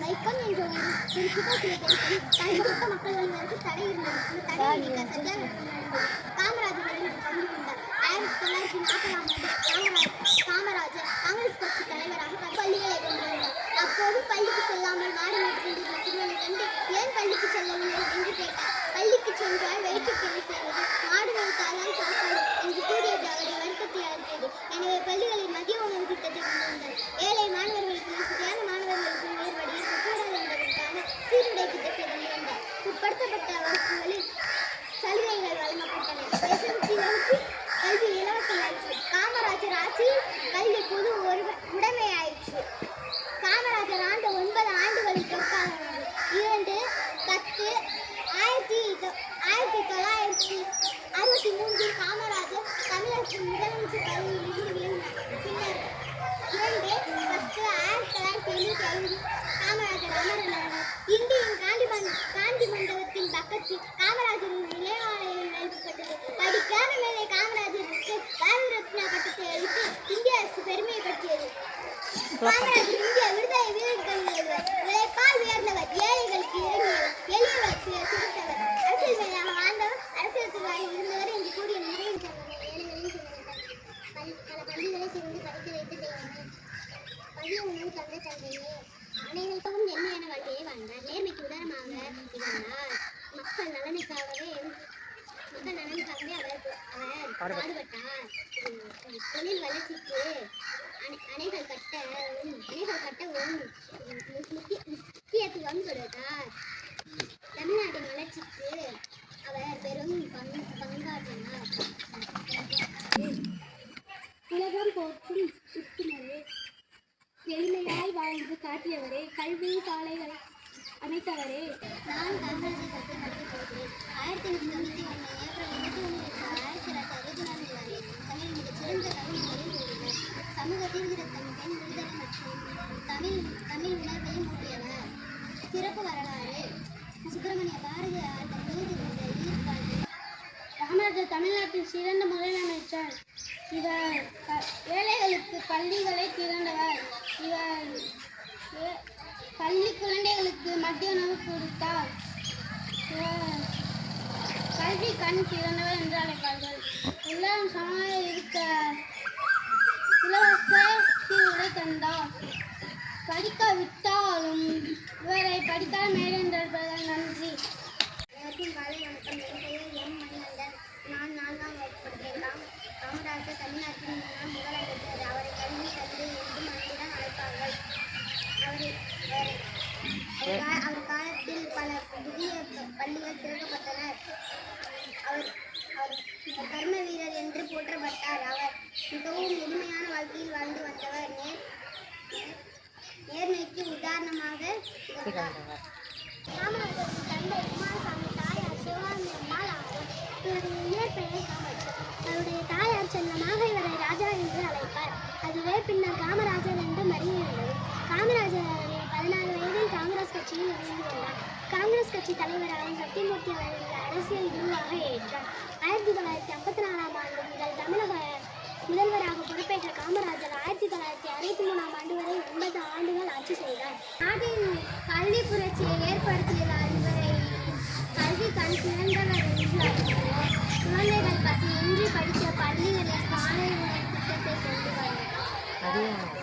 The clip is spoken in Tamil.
வைக்கம் என்ற ஒரு குறிப்பிட்ட சிலபதியில் தாழ்த்தப்பட்ட மக்கள் வருவதற்கு தடை இருந்தது. இந்த தடை நீக்க சத்தியாகிரகம் காமராஜர் பங்கு கொண்டார். 1940ஆம் ஆண்டு காமராஜர் காங்கிரஸ் கட்சி தலைவராக பள்ளிகளை கொண்டிருந்தார். அப்போது பள்ளிக்கு செல்லாமல் மாடு மேய்த்து கொண்டிருந்த சிறுவனை கண்டு ஏன் பள்ளிக்கு செல்லவில்லை என்று கேட்டார். பள்ளிக்கு சென்றால் வயிற்றுக்கு என்ன செய்வது, மாடு மேய்த்தால்தான் சாப்பாடு என்று கூறியது அவருடைய வருத்தத்தை அறுத்தது. எனவே பள்ளிகளில் மதிய உணவு திட்டத்தை கொண்டு வந்தார். ஏழை மாணவர்களுக்கு வசதியான மாணவர்களுக்கு வேறுபடியே கூடாது என்பதற்கான சீருடை திட்டத்தை கொண்டு வந்தார். பிற்படுத்தப்பட்ட வகுப்புகளில் சலுகைகள் வழங்கப்பட்டன. எஸ்எஸ்எல்சி வகுப்பு கல்வி இலவசமாயிற்று. காமராஜர் ஆட்சியில் கல்வி பொது உடைமையாயிற்று. காமராஜர் ஆண்டு 9 ஆண்டுகளில் தொற்காகிறது. 2/10/1963 காமராஜர் தமிழகத்தின் முதலமைச்சர் பதவியிலிருந்து விலகினார். பின்னர் 2/10/1975 காமராஜர் அமரனார். இந்தியின் காந்தி மண்டபத்தின் பக்கத்தில் காமராஜரின் நினைவாலயம் எழுப்பப்பட்டது. படிக்காத மேலே காமராஜருக்கு பாரத ரத்னா பட்டத்தை அளித்து இந்திய அரசு பெருமையை பற்றியது. காமராஜர் இந்திய விடுதலை வீரர்கள் உழைப்பால் உயர்ந்தவர், ஏழைகளுக்கு இறங்கியவர், எளியவர் சிரித்தவர், அரசியல் மேலாக வாழ்ந்தவர், அரசியல் துறையாக இருந்தவர் என்று கூறிய நிறைய ஏழைகளையும் பல பள்ளிகளை திறந்து படிக்க வைத்து தெய்வமே, பள்ளிய உணவு தந்த தந்தையே, அனைவருக்கும் எளிமையான வாழ்க்கையை வாழ்ந்தார். நேர்மைக்கு உதாரணமாக இருந்தார். மக்கள் நலனுக்காகவே அவர் பாடுபட்டார். தொழில் வளர்ச்சிக்கு அணைகள் கட்டவும் முக்கியத்துவம் கொடுத்தார். தமிழ்நாட்டின் வளர்ச்சிக்கு அவர் பெரும் பங்காற்றினார். உலகம் போற்றும் உத்துணர்வு எளிமையாய் வாழ்ந்து காட்டியவரே, கல்வி சாலைகளை அமைத்தவரே. நான் காமராஜரை பற்றி படிக்கப் போகிறேன். 1891 ஏப்ரல் 21 தமிழ் மிகச்சிறந்த தமிழ் கூறினார். சமூக சீர்திருத்தம், பெண் விடுதலை மற்றும் தமிழ் உணர்வையும் ஊட்டியவர். சிறப்பு வரலாறு. சுப்பிரமணிய பாரதியார் காமராஜர் தமிழ்நாட்டின் சிறந்த முதலமைச்சர். இவர் ஏழைகளுக்கு பள்ளிகளை திறந்தவர். இவர் பள்ளி குழந்தைகளுக்கு மத்திய உணவு கொடுத்தார். கல்வி கண் திறந்தவர் என்று அழைப்பார்கள். எல்லாரும் சமமாக இருக்க இலவச சீருடை தந்தார். படிக்காவிட்டாலும் இவரை படிக்காத மேலென்றவர்கள் நன்றி. எல்லாருக்கும் காலை வணக்கம். என் பெயர் எம் மணிகண்டன். நான் 4ஆம் வகுப்பு படிக்கிறேன். காமராஜர் தமிழ்நாட்டின் முன்னாள் முதலமைச்சர். அவரை கல்வி தந்தை என்றும் அன்புடன் அழைப்பார்கள். அவர் காலத்தில் பல புதிய பள்ளிகள் திறக்கப்பட்டன. அவர் கர்ம வீரர் என்று போற்றப்பட்டார். அவர் மிகவும் எளிமையான வாழ்க்கையில் வாழ்ந்து வந்தவர். நேர்மைக்கு உதாரணமாக இருந்தார். காமராஜரின் தந்தை குமாரசாமி, தாயார் சிவகாமி அம்மாள் ஆவார். இவருடைய இயற்பெயர் காமராஜர். அவருடைய தாயார் செல்லமாக இவரை ராஜா என்று அழைப்பார். அதுவே பின்னர் காமராஜர் என்று மருவியிருந்தது. காமராஜர் 16 வயதில் காங்கிரஸ் கட்சியில் இணைந்து கொண்டார். காங்கிரஸ் கட்சி தலைவராக சத்தியமூர்த்தி அவர்கள் அரசியல் குருவாக ஏற்றார். 1954ஆம் ஆண்டு முதல் தமிழக முதல்வராக பொறுப்பேற்ற காமராஜர் 1963ஆம் ஆண்டு வரை 9 ஆண்டுகள் ஆட்சி செய்தார். நாட்டின் கல்வி புரட்சியை ஏற்படுத்தியதால் இவரை கல்வி கண் திறந்தவர் என்று அழைத்தார். குழந்தைகள் பசியின்றி படிக்க பள்ளிகளில் காலை உணவு திட்டத்தை கொண்டு வந்தார்.